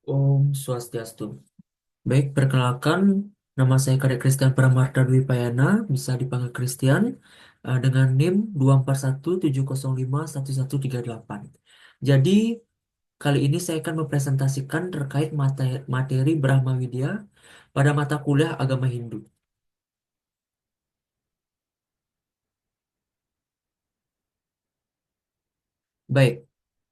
Om Swastiastu. Baik, perkenalkan, nama saya Kadek Christian Pramarta Dwi Payana, bisa dipanggil Christian, dengan NIM 24170511138. Jadi, kali ini saya akan mempresentasikan terkait materi Brahma Widya pada mata kuliah Agama Hindu. Baik,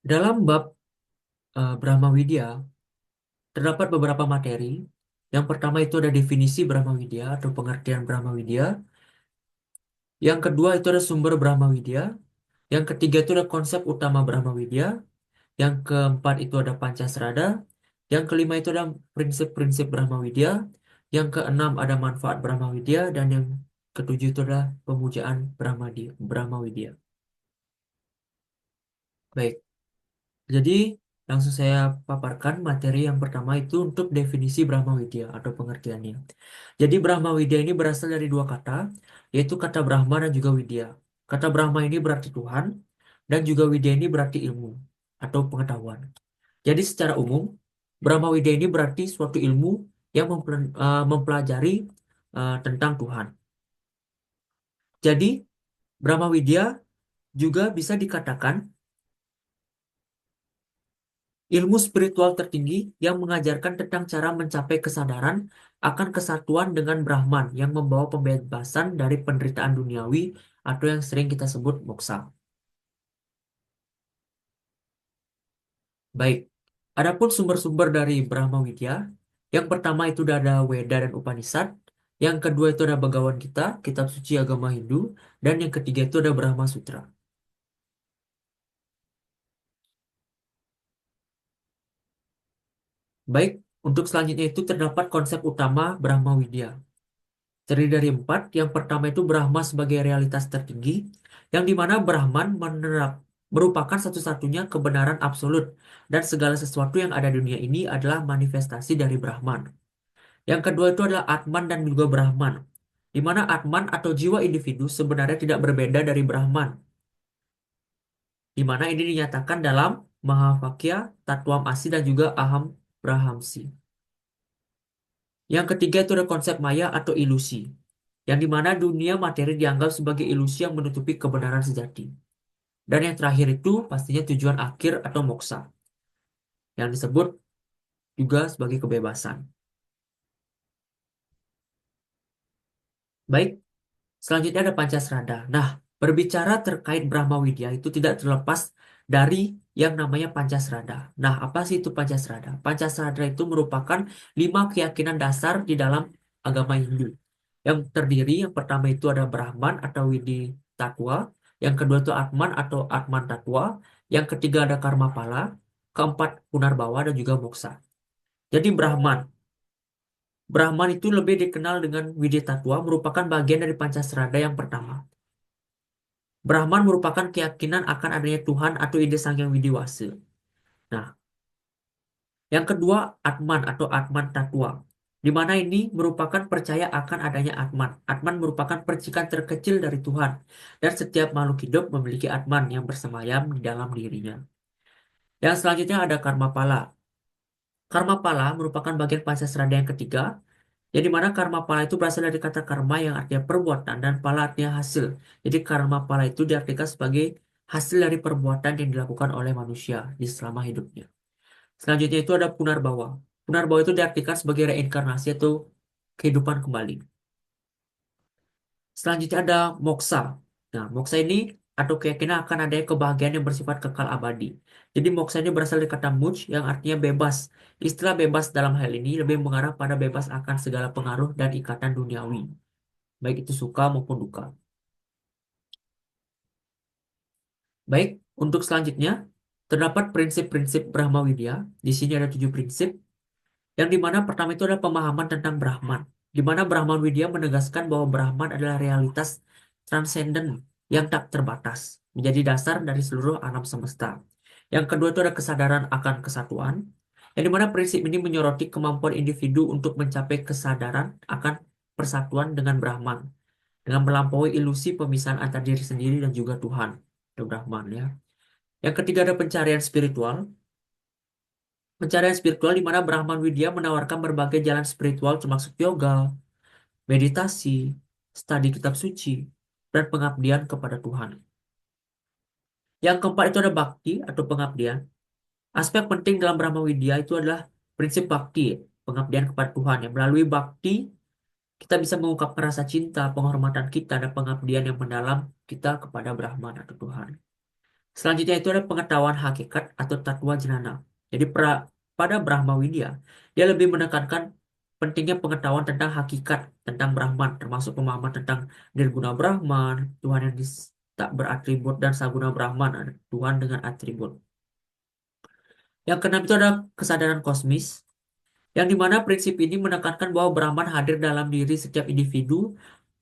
dalam bab Brahma Widya, terdapat beberapa materi. Yang pertama itu ada definisi Brahma Widya atau pengertian Brahma Widya. Yang kedua itu ada sumber Brahma Widya. Yang ketiga itu ada konsep utama Brahma Widya. Yang keempat itu ada Pancasrada. Yang kelima itu ada prinsip-prinsip Brahma Widya. Yang keenam ada manfaat Brahma Widya. Dan yang ketujuh itu adalah pemujaan Brahma Widya. Baik, jadi langsung saya paparkan materi yang pertama itu untuk definisi Brahma Widya atau pengertiannya. Jadi Brahma Widya ini berasal dari dua kata, yaitu kata Brahma dan juga Widya. Kata Brahma ini berarti Tuhan, dan juga Widya ini berarti ilmu atau pengetahuan. Jadi secara umum, Brahma Widya ini berarti suatu ilmu yang mempelajari tentang Tuhan. Jadi Brahma Widya juga bisa dikatakan ilmu spiritual tertinggi yang mengajarkan tentang cara mencapai kesadaran akan kesatuan dengan Brahman yang membawa pembebasan dari penderitaan duniawi atau yang sering kita sebut moksa. Baik, adapun sumber-sumber dari Brahma Widya, yang pertama itu ada Weda dan Upanishad, yang kedua itu ada Bhagavad Gita, kitab suci agama Hindu, dan yang ketiga itu ada Brahma Sutra. Baik, untuk selanjutnya itu terdapat konsep utama Brahma Widya. Terdiri dari empat. Yang pertama itu Brahma sebagai realitas tertinggi, yang dimana Brahman merupakan satu-satunya kebenaran absolut, dan segala sesuatu yang ada di dunia ini adalah manifestasi dari Brahman. Yang kedua itu adalah Atman dan juga Brahman, di mana Atman atau jiwa individu sebenarnya tidak berbeda dari Brahman, di mana ini dinyatakan dalam Mahavakya, Tatwam Asi, dan juga Aham Brahamsi. Yang ketiga itu ada konsep maya atau ilusi, yang dimana dunia materi dianggap sebagai ilusi yang menutupi kebenaran sejati. Dan yang terakhir itu pastinya tujuan akhir atau moksa, yang disebut juga sebagai kebebasan. Baik, selanjutnya ada Pancasrada. Nah, berbicara terkait Brahma Widya itu tidak terlepas dari yang namanya Pancasrada. Nah, apa sih itu Pancasrada? Pancasrada itu merupakan 5 keyakinan dasar di dalam agama Hindu. Yang terdiri, yang pertama itu ada Brahman atau Widi Tatwa, yang kedua itu Atman atau Atman Tatwa, yang ketiga ada Karma Pala, keempat Punarbawa dan juga Moksa. Jadi Brahman itu lebih dikenal dengan Widi Tatwa merupakan bagian dari Pancasrada yang pertama. Brahman merupakan keyakinan akan adanya Tuhan atau ide Sang Yang Widiwasa. Nah, yang kedua Atman atau Atman Tatwa, di mana ini merupakan percaya akan adanya Atman. Atman merupakan percikan terkecil dari Tuhan, dan setiap makhluk hidup memiliki Atman yang bersemayam di dalam dirinya. Yang selanjutnya ada Karma Pala. Karma Pala merupakan bagian Pancasrada yang ketiga, yang dimana karma pala itu berasal dari kata karma yang artinya perbuatan dan pala artinya hasil. Jadi karma pala itu diartikan sebagai hasil dari perbuatan yang dilakukan oleh manusia di selama hidupnya. Selanjutnya itu ada punarbawa. Punarbawa itu diartikan sebagai reinkarnasi atau kehidupan kembali. Selanjutnya ada moksa. Nah, moksa ini atau keyakinan akan adanya kebahagiaan yang bersifat kekal abadi. Jadi moksa ini berasal dari kata muj yang artinya bebas. Istilah bebas dalam hal ini lebih mengarah pada bebas akan segala pengaruh dan ikatan duniawi, baik itu suka maupun duka. Baik, untuk selanjutnya terdapat prinsip-prinsip Brahma Widya. Di sini ada 7 prinsip, yang dimana pertama itu adalah pemahaman tentang Brahman, di mana Brahman Widya menegaskan bahwa Brahman adalah realitas transenden yang tak terbatas, menjadi dasar dari seluruh alam semesta. Yang kedua itu ada kesadaran akan kesatuan, yang dimana prinsip ini menyoroti kemampuan individu untuk mencapai kesadaran akan persatuan dengan Brahman, dengan melampaui ilusi pemisahan antara diri sendiri dan juga Tuhan atau Brahman ya. Yang ketiga ada pencarian spiritual, Pencarian spiritual di mana Brahman Widya menawarkan berbagai jalan spiritual termasuk yoga, meditasi, studi kitab suci, dan pengabdian kepada Tuhan. Yang keempat itu ada bakti atau pengabdian. Aspek penting dalam Brahma Widya itu adalah prinsip bakti, pengabdian kepada Tuhan. Yang melalui bakti, kita bisa mengungkapkan rasa cinta, penghormatan kita, dan pengabdian yang mendalam kita kepada Brahman atau Tuhan. Selanjutnya itu ada pengetahuan hakikat atau tatwa jnana. Jadi pada Brahma Widya, dia lebih menekankan pentingnya pengetahuan tentang hakikat, tentang Brahman, termasuk pemahaman tentang Nirguna Brahman, Tuhan yang tak beratribut, dan Saguna Brahman, Tuhan dengan atribut. Yang keenam itu ada kesadaran kosmis, yang dimana prinsip ini menekankan bahwa Brahman hadir dalam diri setiap individu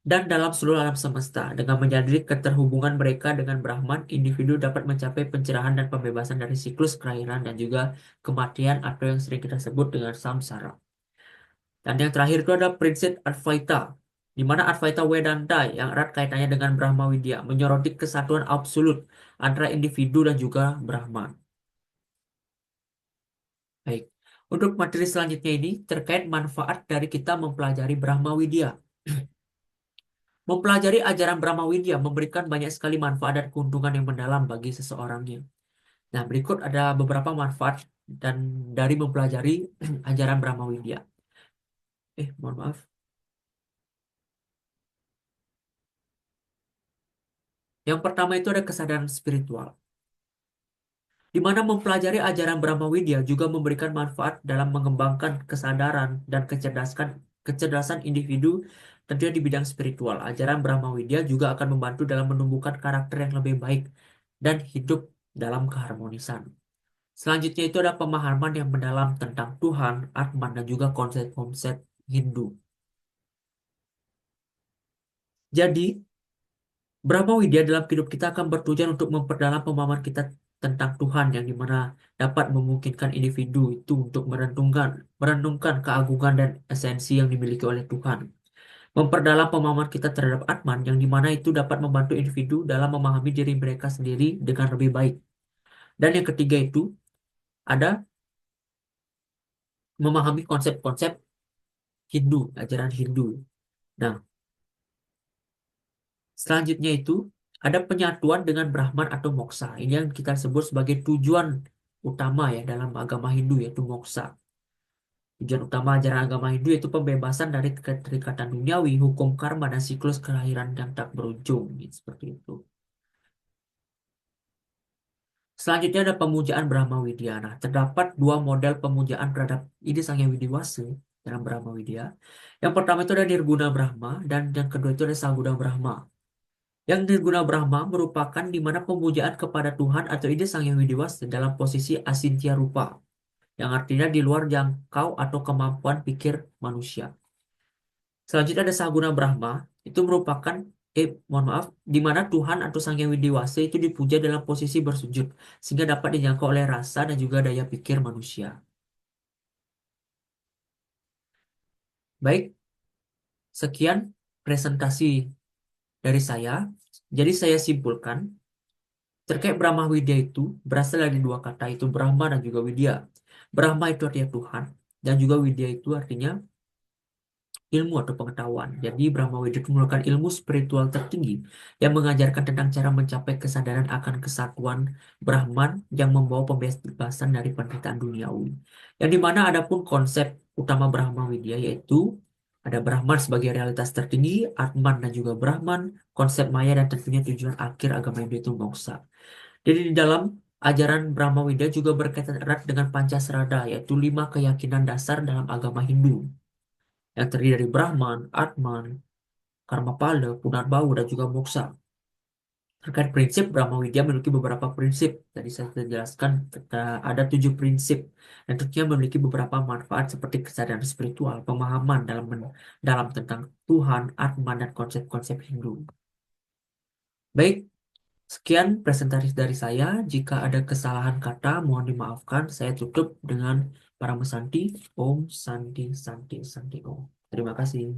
dan dalam seluruh alam semesta. Dengan menyadari keterhubungan mereka dengan Brahman, individu dapat mencapai pencerahan dan pembebasan dari siklus kelahiran dan juga kematian atau yang sering kita sebut dengan samsara. Dan yang terakhir itu ada prinsip Advaita, di mana Advaita Vedanta yang erat kaitannya dengan Brahma Widya menyoroti kesatuan absolut antara individu dan juga Brahman. Baik, untuk materi selanjutnya ini terkait manfaat dari kita mempelajari Brahma Widya. Mempelajari ajaran Brahma Widya memberikan banyak sekali manfaat dan keuntungan yang mendalam bagi seseorangnya. Nah, berikut ada beberapa manfaat dan dari mempelajari ajaran Brahma Widya. Mohon maaf. Yang pertama itu ada kesadaran spiritual, di mana mempelajari ajaran Brahma Widya juga memberikan manfaat dalam mengembangkan kesadaran dan kecerdasan individu, tentunya di bidang spiritual. Ajaran Brahma Widya juga akan membantu dalam menumbuhkan karakter yang lebih baik dan hidup dalam keharmonisan. Selanjutnya itu ada pemahaman yang mendalam tentang Tuhan, Atman, dan juga konsep-konsep Hindu. Jadi, Brahma Widya dalam hidup kita akan bertujuan untuk memperdalam pemahaman kita tentang Tuhan yang dimana dapat memungkinkan individu itu untuk merenungkan keagungan dan esensi yang dimiliki oleh Tuhan. Memperdalam pemahaman kita terhadap Atman yang dimana itu dapat membantu individu dalam memahami diri mereka sendiri dengan lebih baik. Dan yang ketiga itu ada memahami konsep-konsep Hindu, ajaran Hindu. Nah, selanjutnya itu ada penyatuan dengan Brahman atau moksa. Ini yang kita sebut sebagai tujuan utama ya dalam agama Hindu yaitu moksa. Tujuan utama ajaran agama Hindu yaitu pembebasan dari keterikatan duniawi, hukum karma, dan siklus kelahiran yang tak berujung. Gitu, seperti itu. Selanjutnya ada pemujaan Brahma Widya. Nah, terdapat dua model pemujaan terhadap ide Sang Hyang Widiwasa dalam Brahma Widya. Yang pertama itu ada Nirguna Brahma dan yang kedua itu ada Saguna Brahma. Yang Nirguna Brahma merupakan di mana pemujaan kepada Tuhan atau ide Sang Hyang Widiwasa dalam posisi asintya rupa, yang artinya di luar jangkau atau kemampuan pikir manusia. Selanjutnya ada Saguna Brahma, itu merupakan mohon maaf, di mana Tuhan atau Sang Hyang Widiwasa itu dipuja dalam posisi bersujud, sehingga dapat dijangkau oleh rasa dan juga daya pikir manusia. Baik, sekian presentasi dari saya. Jadi saya simpulkan, terkait Brahma Widya itu berasal dari dua kata itu Brahma dan juga Widya. Brahma itu artinya Tuhan dan juga Widya itu artinya ilmu atau pengetahuan. Jadi Brahma Widya itu merupakan ilmu spiritual tertinggi yang mengajarkan tentang cara mencapai kesadaran akan kesatuan Brahman yang membawa pembebasan dari penderitaan duniawi. Yang dimana ada pun konsep utama Brahma Widya yaitu ada Brahman sebagai realitas tertinggi, Atman dan juga Brahman, konsep Maya dan tentunya tujuan akhir agama Hindu itu moksa. Jadi di dalam ajaran Brahma Widya juga berkaitan erat dengan Pancasrada, yaitu 5 keyakinan dasar dalam agama Hindu, yang terdiri dari Brahman, Atman, Karmapala, Punarbahu, dan juga Moksa. Terkait prinsip, Brahma Widya memiliki beberapa prinsip. Tadi saya sudah jelaskan, ada 7 prinsip, dan tentunya memiliki beberapa manfaat seperti kesadaran spiritual, pemahaman dalam tentang Tuhan, Atman, dan konsep-konsep Hindu. Baik, sekian presentasi dari saya. Jika ada kesalahan kata, mohon dimaafkan. Saya tutup dengan para mesanti. Om Santi Santi Santi Om. Terima kasih.